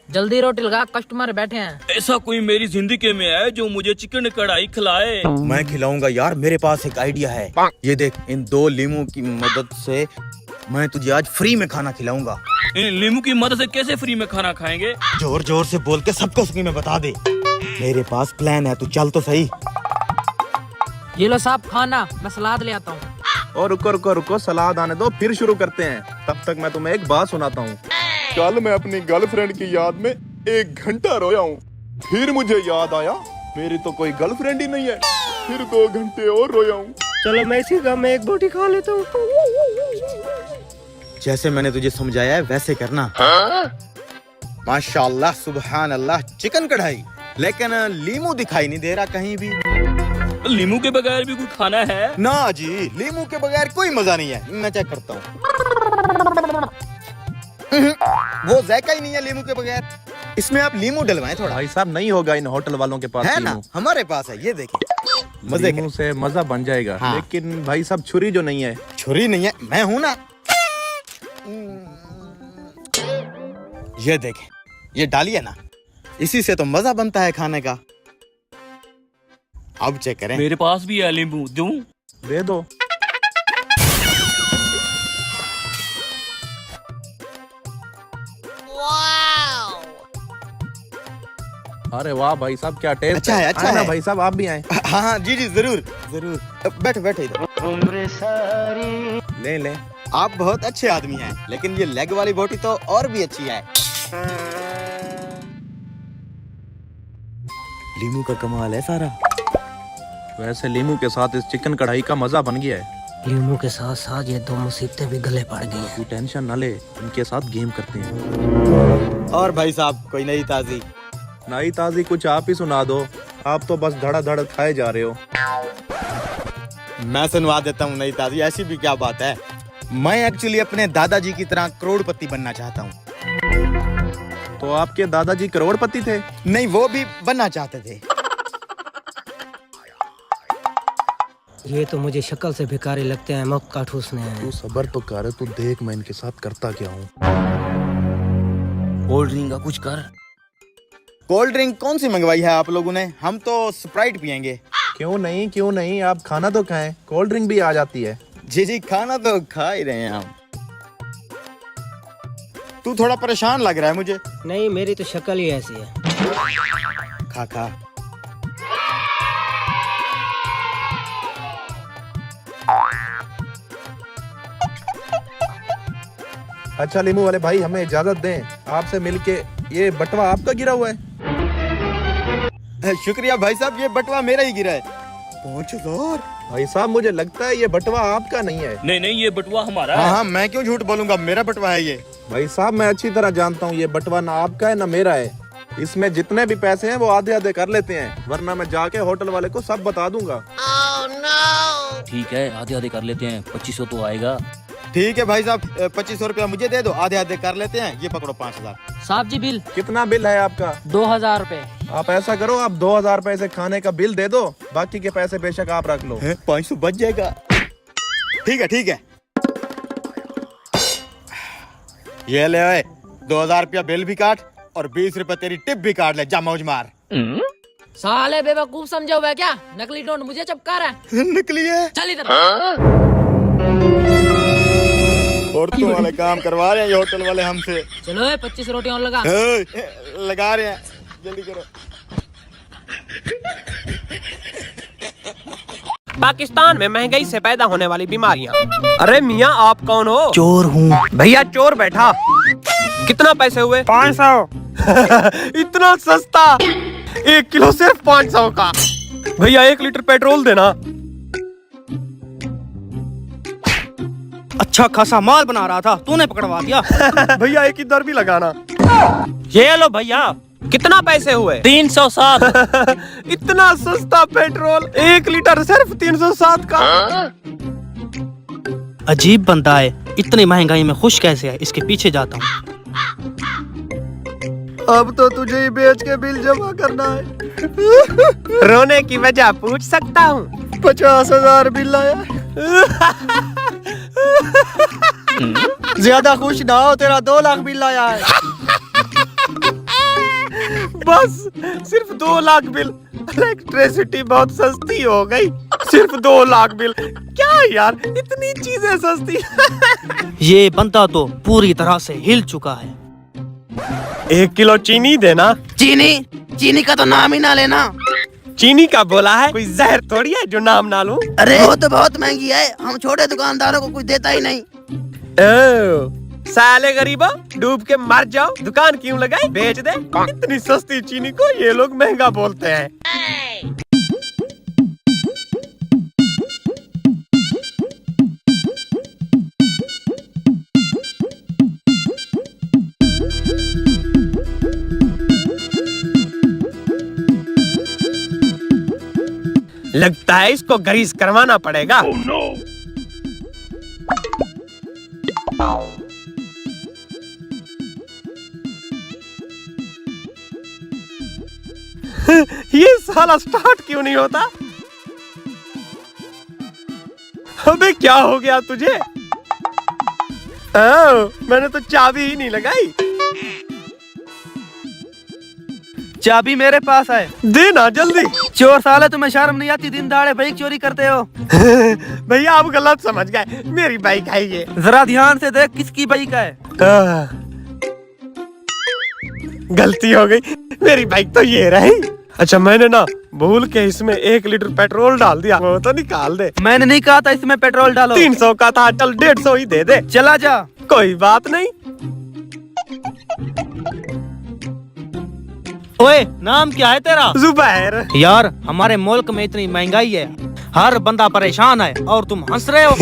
जल्दी रोटी लगा, कस्टमर बैठे हैं। ऐसा कोई मेरी जिंदगी में है जो मुझे चिकन कढ़ाई खिलाए? मैं खिलाऊंगा यार, मेरे पास एक आइडिया है। ये देख, इन 2 लीमू की मदद से मैं तुझे आज फ्री में खाना खिलाऊंगा। इन लीमू की मदद से कैसे फ्री में खाना खाएंगे? जोर जोर से बोल के सबको सुनी में बता दे। मेरे पास प्लान है, तू चल तो सही। ये लो साहब खाना, मैं सलाद ले आता हूँ। और रुको रुको रुको, सलाद आने दो, फिर शुरू करते हैं। तब तक मैं तुम्हें एक बात सुनाता हूँ। कल मैं अपनी गर्लफ्रेंड की याद में 1 घंटा रोया हूँ। फिर मुझे याद आया मेरी तो कोई गर्लफ्रेंड ही नहीं है। फिर 2 घंटे और रोया हूँ। चलो मैं इसी काम में एक बोटी खा लेता हूँ। जैसे मैंने तुझे समझाया है वैसे करना। माशाल्लाह, सुबहान अल्लाह, चिकन कढ़ाई। लेकिन लीमू दिखाई नहीं दे रहा कहीं भी। लीमू के बगैर भी कोई खाना है? ना जी, लीमू के बगैर कोई मजा नहीं है। मैं चेक करता हूँ। वो जायका ही नहीं है लीमू के बगैर। इसमें आप लीमू डलवाएं थोड़ा। भाई साहब, नहीं होगा इन होटल वालों के पास है ना, लीमू। हमारे पास है, ये देखें। मजे लीमू से मजा बन जाएगा। हाँ। लेकिन भाई साहब, छुरी जो नहीं है। छुरी नहीं है, मैं हूं ना। ये देखें, ये डालिए ना, इसी से तो मजा बनता है खाने का। अब चेक करें। मेरे पास भी है लीमू, दूं? दे दो। अरे वाह भाई साहब, क्या टेस्ट। अच्छा है, अच्छा आए ना है। भाई साहब, आप भी आए। हाँ हाँ, जी जी, जरूर जरूर। बैठ बैठ इधर। ले ले। आप बहुत अच्छे आदमी हैं, लेकिन ये लेग वाली बोटी तो और भी अच्छी है। लीमू का कमाल है सारा। वैसे लीमू के साथ इस चिकन कढ़ाई का मजा बन गया है। लीमू के साथ साथ ये 2 मुसीबतें भी गले पड़ गई हैं। तू टेंशन न ले, इनके साथ गेम करते हैं। और भाई साहब, कोई नई ताजी? नई ताजी कुछ आप ही सुना दो। आप तो बस धड़ा धड़ खाए जा रहे हो। मैं सुनवा देता हूँ नई ताजी। ऐसी भी क्या बात है। मैं एक्चुअली अपने दादाजी की तरह करोड़पति बनना चाहता हूँ। तो आपके दादाजी करोड़पति थे? नहीं, वो भी बनना चाहते थे। ये तो मुझे शक्ल से भिखारी लगते हैं, मक्का ठूसने हैं। तू सबर तो कर, तू देख मैं इनके साथ करता क्या हूँ। कोल्ड ड्रिंक का कुछ कर। कोल्ड ड्रिंक कौन सी मंगवाई है आप लोगों ने? हम तो स्प्राइट पियेंगे। क्यों नहीं, क्यों नहीं, आप खाना तो खाएं, कोल्ड ड्रिंक भी आ जाती है। जी जी, खाना तो खा ही रहे हैं हम। तू थोड़ा परेशान लग रहा है मुझे। नहीं, मेरी तो शक्ल ही ऐसी है। खा खा। अच्छा लीमू वाले भाई, हमें इजाजत दें, आपसे मिलके। ये बटवा आपका गिरा हुआ है? शुक्रिया भाई साहब, ये बटवा मेरा ही गिरा है। 5,000। भाई साहब, मुझे लगता है ये बटवा आपका नहीं है। नहीं नहीं, ये बटुआ हमारा हाँ है। हाँ, मैं क्यों झूठ बोलूंगा, मेरा बटवा है ये। भाई साहब, मैं अच्छी तरह जानता हूँ ये बटवा ना आपका है ना मेरा है। इसमें जितने भी पैसे हैं वो आधे आधे कर लेते हैं, वरना मैं जाके होटल वाले को सब बता दूंगा। ठीक है, आधे आधे कर लेते हैं। 2500 तो आएगा। ठीक है भाई साहब, 2500 रुपया मुझे दे दो, आधे आधे कर लेते हैं। ये पकड़ो 5,000। साहब जी बिल कितना बिल है आपका? 2000 रुपए। आप ऐसा करो, आप 2000 रुपए से खाने का बिल दे दो, बाकी के पैसे बेशक आप रख लो। 500 बच जाएगा। ठीक है ठीक है, ये ले ओए, 2000 रुपया बिल भी काट और 20 रुपए तेरी टिप भी काट ले। जा मौज मार। साले बेवकूफ समझे हुए क्या? नकली नोट मुझे चपका रहा है। निकली है। चल इधर। और तुम वाले काम करवा रहे हैं ये होटल वाले हमसे। चलो 25 रोटी और लगा। लगा रहे हैं, जल्दी करो। पाकिस्तान में महंगाई से पैदा होने वाली बीमारियां। अरे मियाँ, आप कौन हो? चोर हूँ भैया चोर बैठा। कितना पैसे हुए? 500। इतना सस्ता? 1 किलो सिर्फ 500 का। भैया 1 लीटर पेट्रोल देना। अच्छा खासा माल बना रहा था, तूने पकड़वा दिया। भैया एक ही दर भी लगाना। ये लो भैया, कितना पैसे हुए? 307। इतना सस्ता पेट्रोल, 1 लीटर सिर्फ 307 का। अजीब बंदा है, इतनी महंगाई में खुश कैसे है? इसके पीछे जाता हूँ। अब तो तुझे ही बेच के बिल जमा करना है। रोने की वजह पूछ सकता हूँ? 50,000 बिल आया। ज्यादा खुश ना हो, तेरा 2 लाख बिल आया है। बस सिर्फ 2 लाख बिल। इलेक्ट्रिसिटी बहुत सस्ती हो गई, सिर्फ 2 लाख बिल। क्या यार, इतनी चीजें सस्ती। ये बंदा तो पूरी तरह से हिल चुका है। 1 किलो चीनी देना। चीनी का तो नाम ही ना लेना। चीनी का बोला है, कोई जहर थोड़ी है जो नाम ना लूं। अरे वो तो बहुत महंगी है, हम छोटे दुकानदारों को कुछ देता ही नहीं। साले गरीबा, डूब के मर जाओ, दुकान क्यों लगाई, बेच दे। इतनी सस्ती चीनी को ये लोग महंगा बोलते हैं। लगता है इसको ग्रीस करवाना पड़ेगा। ये साला स्टार्ट क्यों नहीं होता? अबे क्या हो गया तुझे? मैंने तो चाबी ही नहीं लगाई। चाबी मेरे पास है, देना जल्दी। चोर साले तुम्हें शर्म नहीं आती, दिन दहाड़े बाइक चोरी करते हो। भैया आप गलत समझ गए, मेरी बाइक है ये। जरा ध्यान से देख किसकी बाइक है। गलती हो गई, मेरी बाइक तो ये रही। अच्छा मैंने ना भूल के इसमें 1 लीटर पेट्रोल डाल दिया, वो तो निकाल दे। मैंने नहीं कहा था इसमें पेट्रोल डालो। 300 का था, चल 150 ही दे दे। चला जा। कोई बात नहीं। ओए, नाम क्या है तेरा? जुबैर। यार हमारे मुल्क में इतनी महंगाई है, हर बंदा परेशान है और तुम हंस रहे हो।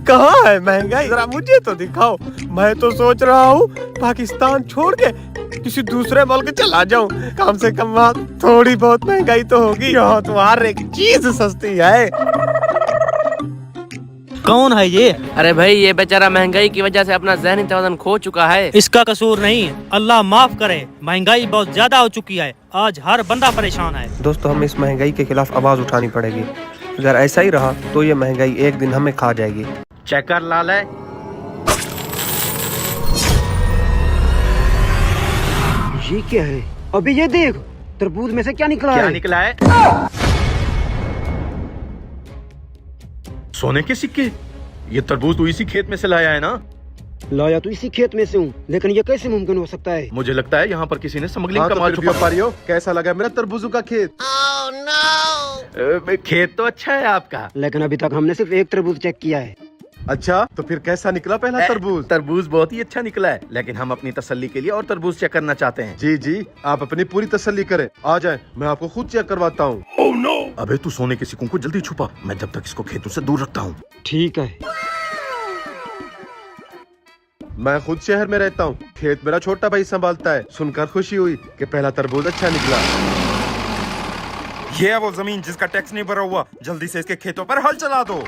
कहाँ है महंगाई, जरा मुझे तो दिखाओ। मैं तो सोच रहा हूँ पाकिस्तान छोड़ के किसी दूसरे मुल्क चला जाऊँ, कम से कम वहाँ थोड़ी बहुत महंगाई तो होगी। यहाँ तो हर एक चीज सस्ती है। कौन है ये? अरे भाई, ये बेचारा महंगाई की वजह से अपना ज़हनी तवाज़ुन खो चुका है। इसका कसूर नहीं, अल्लाह माफ करे। महंगाई बहुत ज्यादा हो चुकी है, आज हर बंदा परेशान है। दोस्तों, हमें इस महंगाई के खिलाफ आवाज उठानी पड़ेगी। अगर ऐसा ही रहा तो ये महंगाई एक दिन हमें खा जाएगी। चेक कर लाल है। ये क्या है? अभी ये देख, तरबूज में से क्या निकला है? निकला है? सोने के सिक्के। ये तरबूज तो इसी खेत में से लाया है ना? लाया तो इसी खेत में से हूँ, लेकिन ये कैसे मुमकिन हो सकता है? मुझे लगता है यहाँ पर किसी ने स्मगलिंग का माल छुपा। व्यापारियों, कैसा लगा मेरा तरबूजों का खेत? खेत तो अच्छा है आपका, लेकिन अभी तक हमने सिर्फ एक तरबूज चेक किया है। अच्छा, तो फिर कैसा निकला पहला तरबूज? तरबूज बहुत ही अच्छा निकला है, लेकिन हम अपनी तसल्ली के लिए और तरबूज चेक करना चाहते हैं। जी जी, आप अपनी पूरी तसल्ली करें, आ जाएं, मैं आपको खुद चेक करवाता हूँ। Oh, no! अबे तू सोने के सिक्कों को जल्दी छुपा, मैं जब तक इसको खेतों से दूर रखता हूँ। ठीक है। मैं खुद शहर में रहता हूँ, खेत मेरा छोटा भाई संभालता है। सुनकर खुशी हुई कि पहला तरबूज अच्छा निकला। ये है वो जमीन जिसका टैक्स नहीं भरा हुआ, जल्दी से इसके खेतों पर हल चला दो।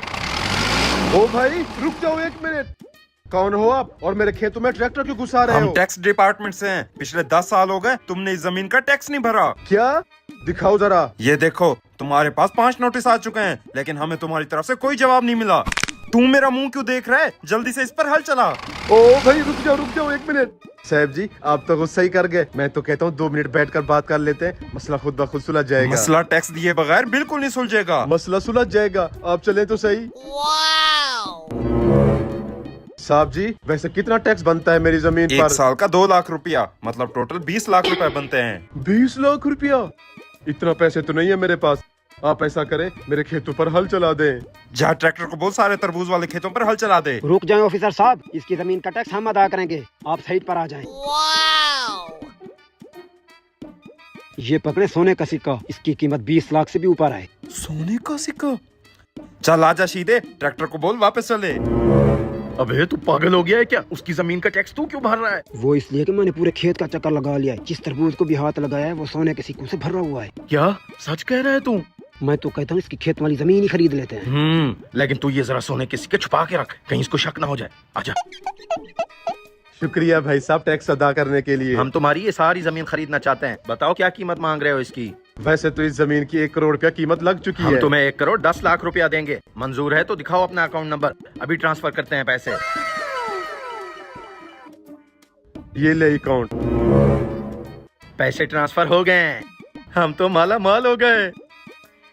ओ भाई, रुक जाओ 1 मिनट। कौन हो आप और मेरे खेतों में ट्रैक्टर क्यों घुसा रहे हो? हम टैक्स डिपार्टमेंट से हैं। पिछले 10 साल हो गए तुमने इस जमीन का टैक्स नहीं भरा। क्या? दिखाओ जरा। ये देखो, तुम्हारे पास 5 नोटिस आ चुके हैं, लेकिन हमें तुम्हारी तरफ से कोई जवाब नहीं मिला। तू मेरा मुंह क्यों देख रहा है? जल्दी से इस पर हल चला। ओ भाई, रुक जाओ 1 मिनट। साहब जी, आप तो गुस्सा ही कर गए। मैं तो कहता हूँ 2 मिनट बैठकर बात कर लेते हैं, मसला खुद ब खुद सुलझ जाएगा। मसला टैक्स दिए बगैर बिल्कुल नहीं सुलझेगा। मसला सुलझ जाएगा, आप चलें तो सही। साहब जी, वैसे कितना टैक्स बनता है मेरी जमीन पर? 1 साल का 2 लाख रुपया, मतलब टोटल 20 लाख रुपए बनते हैं। 20 लाख रुपया? इतना पैसे तो नहीं है मेरे पास। आप ऐसा करें, मेरे खेतों पर हल चला दें। जा ट्रैक्टर को बोल सारे तरबूज वाले खेतों पर हल चला दे। रुक जाएं ऑफिसर साहब, इसकी जमीन का टैक्स हम अदा करेंगे, आप साइड पर आ जाएं। ये पकड़े सोने का सिक्का, इसकी कीमत 20 लाख से भी ऊपर है। सोने का सिक्का? चल आजा सीधे, ट्रैक्टर को बोल वापस चले। अबे तू पागल हो गया है क्या? उसकी जमीन का टैक्स तू क्यों भर रहा है? वो इसलिए कि मैंने पूरे खेत का चक्कर लगा लिया है। जिस तरबूज को भी हाथ लगाया है वो सोने के सिक्कों से भरा हुआ है। क्या सच कह रहा है तू? मैं तो कहता हूँ इसकी खेत वाली जमीन ही खरीद लेते हैं। लेकिन तू ये जरा सोने के सिक्के छुपा के रख, कहीं इसको शक ना हो जाए। आजा। शुक्रिया भाई साहब टैक्स अदा करने के लिए। हम तुम्हारी ये सारी जमीन खरीदना चाहते हैं, बताओ क्या कीमत मांग रहे हो इसकी? वैसे तो इस जमीन की 1 करोड़ रुपया कीमत लग चुकी हम है। तुम्हें 1 करोड़ 10 लाख रुपया देंगे। मंजूर है तो दिखाओ अपना अकाउंट नंबर, अभी ट्रांसफर करते हैं पैसे। ये ले अकाउंट। पैसे ट्रांसफर हो गए, हम तो माला माल हो गए।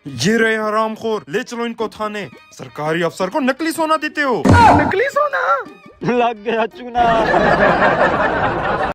ये रहे हरामखोर, ले चलो इनको थाने। सरकारी अफसर को नकली सोना देते हो। नकली सोना लग गया चूना।